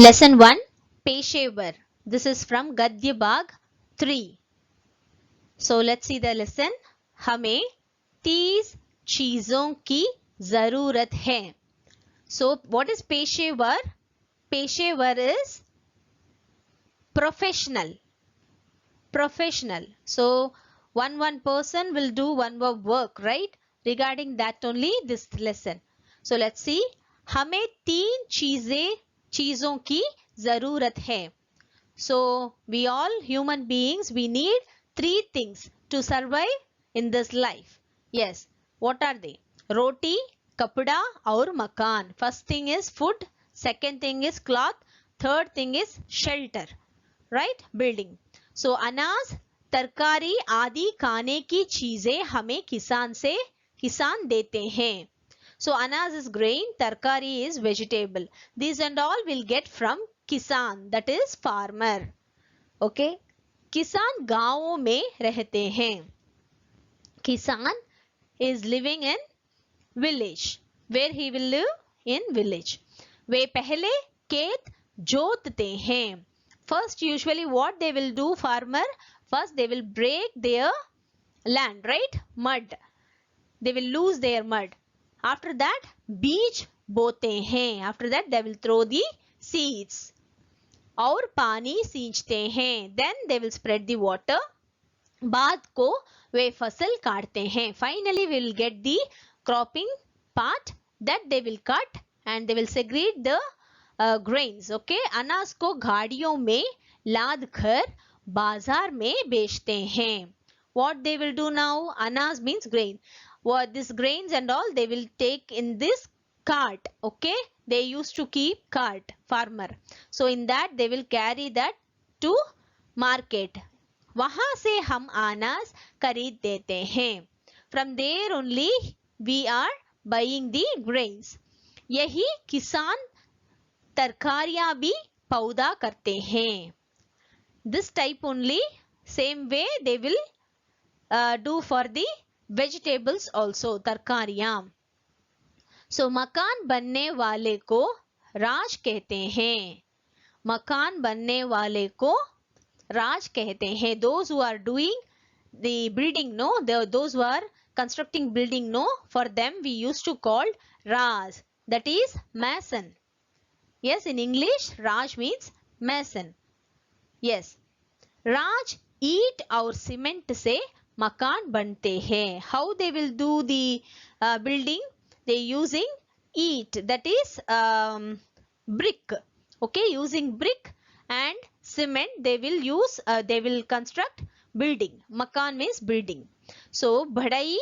Lesson 1 Peshawar. This is from Gadya Bag 3. So let's see the lesson. हमें 30 चीजों की जरूरत है. So what is Peshawar? Peshawar is professional. Professional. So one person will do one work, right? Regarding that only this lesson. So let's see. हमें 3 चीजों की जरूरत है. So we all human beings, we need 3 things to survive in this life. Yes. What are they? Roti, kapda और makan. First thing is food. Second thing is cloth. Third thing is shelter. Right? Building. So अनाज, तरकारी आदि खाने की चीजें हमें किसान देते हैं. So अनाज is grain, तरकारी is vegetable. These and all will get from किसान, that is farmer. Okay. किसान गांवों में रहते हैं. किसान is living in village. Where he will live? In village. वे पहले खेत जोतते हैं. First, usually what they will do, farmer? First, they will break their land, right? Mud. They will lose their mud. After that, बीज बोते हैं. After that, they will throw the seeds. और पानी सींचते हैं. Then they will spread the water. बाद को वे फसल काटते हैं. Finally, we will get the cropping part that they will cut and they will segregate the grains. Okay, अनाज को गाड़ियों में लाद कर बाजार में बेचते हैं. What they will do now? अनाज means grain. What this grains and all they will take in this cart. Okay, they used to keep cart, farmer. So in that they will carry that to market. वहां से हम अनाज खरीद देते हैं. From there only we are buying the grains. यही किसान तरकारियां भी पौधा करते हैं. This type only, same way they will do for the vegetables also, तरकारियां. So मकान बनने वाले को राज कहते हैं. मकान बनने वाले को राज कहते हैं. Those who are doing the building, no, those who are constructing building, no, for them we used to call Raj, that is mason. Yes, in English Raj means mason. Yes. Raj ईट और cement से मकान बनते हैं. How they will do the building? They using eat, that is brick. Okay, using brick and cement they will use, they will construct building. मकान means building. So बढ़ई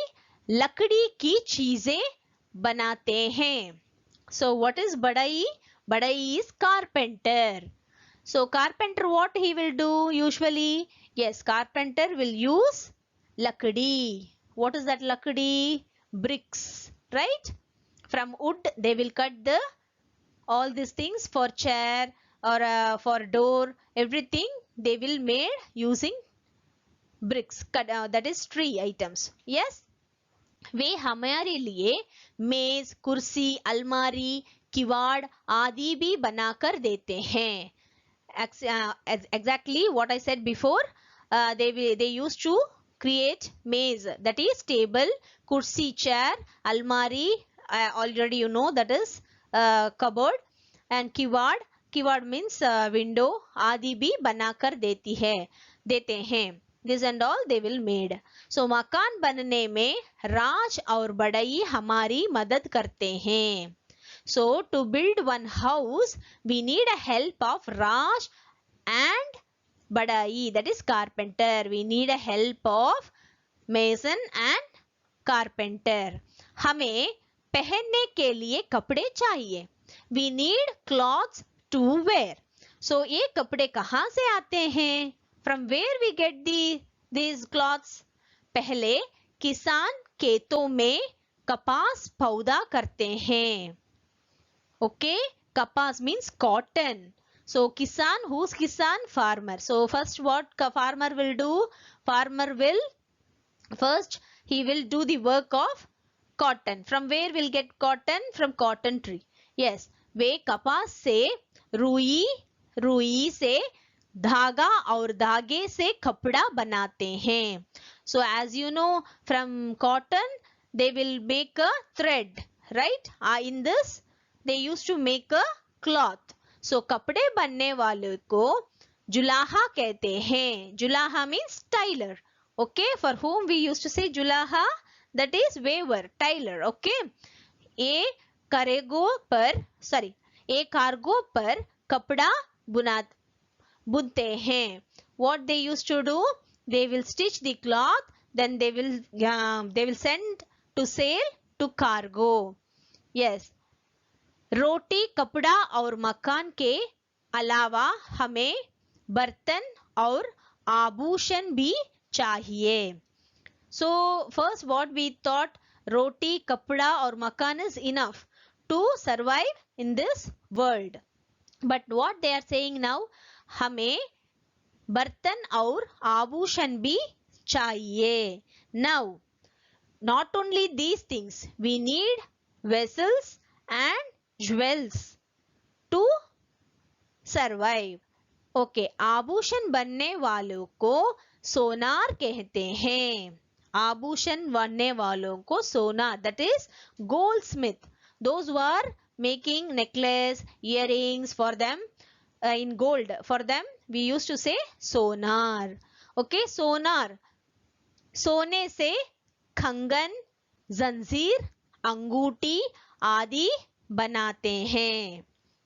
लकड़ी की चीजें बनाते हैं. So what is बढ़ई? बढ़ई is carpenter. So carpenter, what he will do usually? Yes, carpenter will use lakdi. What is that lakdi? Bricks, right? From wood they will cut the all these things for chair or for door. Everything they will made using bricks. That is tree items. Yes. वे हमारे लिए मेज, कुर्सी, अलमारी, किवाड़ आदि भी बनाकर देते हैं. Exactly what I said before. They used to create maze, that is table, kursi, chair, almari, already you know that is cupboard, and kiwad means window. आदि भी बनाकर देते हैं. This and all they will made. So मकान बनने में राज और बढ़ई हमारी मदद करते हैं. So to build one house, we need a help of Raj and Badai, that is carpenter. We need a help of mason and carpenter. हमें पहनने के लिए कपड़े चाहिए. We need clothes to wear. So ये कपड़े कहाँ से आते हैं? From where we get these clothes? पहले किसान खेतों में कपास पौधा करते हैं. Okay, kapas means cotton. So kisan, who's kisan? Farmer. So first what farmer will do? Farmer will first he will do the work of cotton. From where will get cotton? From cotton tree. Yes, वे कपास से रुई, रुई से धागा और धागे से कपड़ा बनाते हैं. So as you know, from cotton they will make a thread, right? In this they used to make a cloth. So कपड़े बनने वाले को जुलाहा कहते हैं. जुलाहा means tailor. Okay, for whom we used to say जुलाहा, that is weaver, tailor. Okay, ए करेगो पर ए cargo पर कपड़ा बुनते हैं. What they used to do? They will stitch the cloth, then they will send to sail to cargo. Yes. रोटी, कपड़ा और मकान के अलावा हमें बर्तन और आभूषण भी चाहिए. So first what we thought, roti, kapda or makan is enough to survive in this world. But what they are saying now, हमें बर्तन और आभूषण भी चाहिए. Now, not only these things, we need vessels and jewels to survive. Okay, आभूषण बनने वालों को सोनार कहते हैं. आभूषण बनने वालों को सोनार, that is goldsmith. Those who are making necklace, earrings for them in gold, for them we used to say sonar. Okay, sonar. सोने से कंगन, जंजीर, अंगूठी आदि बनाते हैं.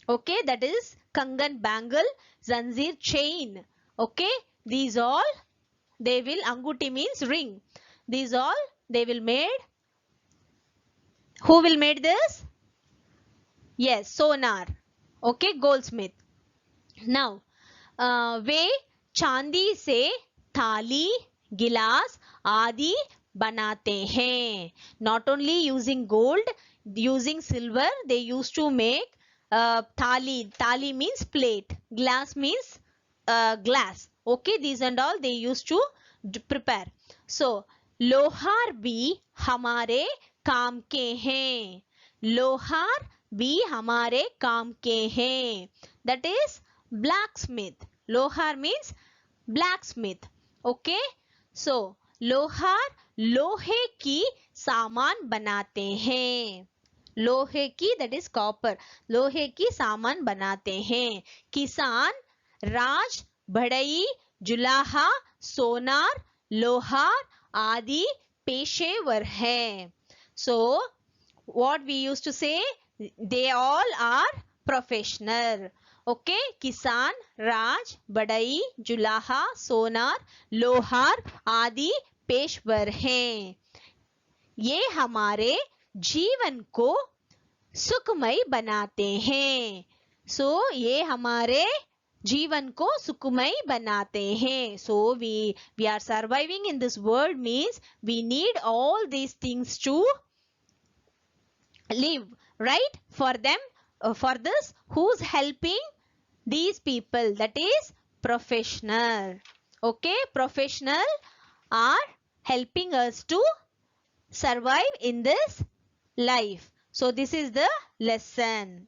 Okay, that is कंगन bangle, zanjeer chain. Okay, these all they will, अंगूठी means ring. These all they will made. Who will made this? Yes, sonar. Okay, goldsmith. Now, वे चांदी से थाली, गिलास आदि बनाते हैं. Not only using gold, using silver, they used to make thali. Thali means plate. Glass means glass. Okay, these and all they used to prepare. So, लोहार भी हमारे काम के हैं. लोहार भी हमारे काम के हैं. That is blacksmith. लोहार means blacksmith. Okay, so लोहार लोहे की सामान बनाते हैं. लोहे की, that is copper. लोहे की सामान बनाते हैं. किसान राज, बढ़ई, जुलाहा, सोनार, लोहार आदि पेशेवर हैं. So what we used to say, they all are professional. Okay, किसान, राज, बढ़ई, जुलाहा, सोनार, लोहार आदि पेशेवर हैं. ये हमारे जीवन को सुखमय बनाते हैं. So ये हमारे जीवन को सुखमय बनाते हैं. So we are surviving in this world means we need all these things to live, right? For them, for this, who's helping these people? That is professional. Okay, professional are helping us to survive in this life. So this is the lesson.